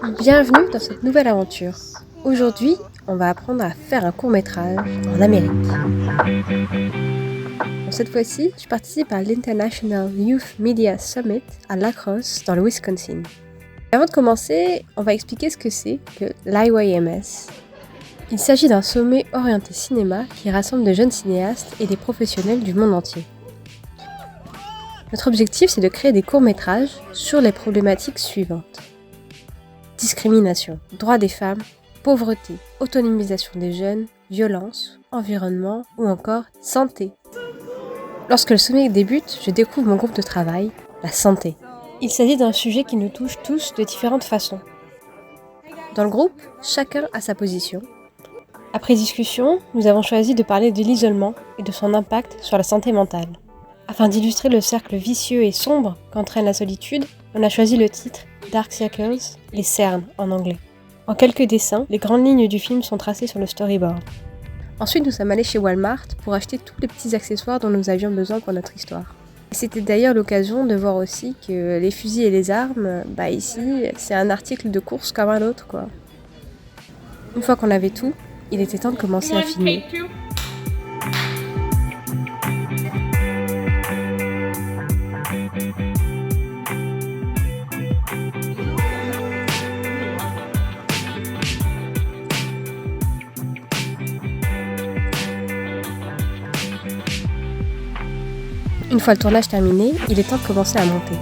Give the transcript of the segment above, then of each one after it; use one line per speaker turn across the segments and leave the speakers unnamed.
Bienvenue dans cette nouvelle aventure. Aujourd'hui, on va apprendre à faire un court-métrage en Amérique. Cette fois-ci, je participe à l'International Youth Media Summit à La Crosse, dans le Wisconsin. Avant de commencer, on va expliquer ce que c'est que l'IYMS. Il s'agit d'un sommet orienté cinéma qui rassemble de jeunes cinéastes et des professionnels du monde entier. Notre objectif, c'est de créer des courts-métrages sur les problématiques suivantes. Discrimination, droits des femmes, pauvreté, autonomisation des jeunes, violence, environnement ou encore santé. Lorsque le sommet débute, je découvre mon groupe de travail, la santé. Il s'agit d'un sujet qui nous touche tous de différentes façons. Dans le groupe, chacun a sa position. Après discussion, nous avons choisi de parler de l'isolement et de son impact sur la santé mentale. Afin d'illustrer le cercle vicieux et sombre qu'entraîne la solitude, on a choisi le titre Dark Circles, les cernes en anglais. En quelques dessins, les grandes lignes du film sont tracées sur le storyboard. Ensuite, nous sommes allés chez Walmart pour acheter tous les petits accessoires dont nous avions besoin pour notre histoire. Et c'était d'ailleurs l'occasion de voir aussi que les fusils et les armes, ici, c'est un article de course comme un autre, quoi. Une fois qu'on avait tout, il était temps de commencer à filmer. Une fois le tournage terminé, il est temps de commencer à monter.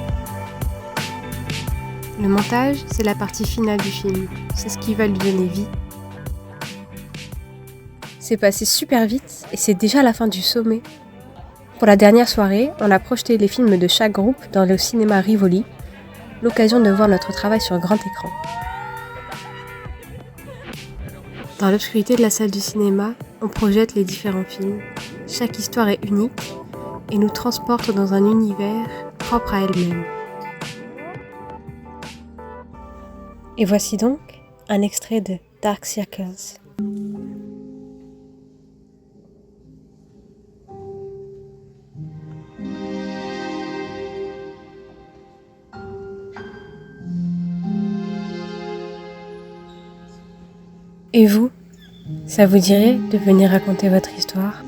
Le montage, c'est la partie finale du film. C'est ce qui va lui donner vie. C'est passé super vite et c'est déjà la fin du sommet. Pour la dernière soirée, on a projeté les films de chaque groupe dans le cinéma Rivoli, l'occasion de voir notre travail sur grand écran. Dans l'obscurité de la salle du cinéma, on projette les différents films. Chaque histoire est unique et nous transporte dans un univers propre à elle-même. Et voici donc un extrait de Dark Circles. Et vous, ça vous dirait de venir raconter votre histoire ?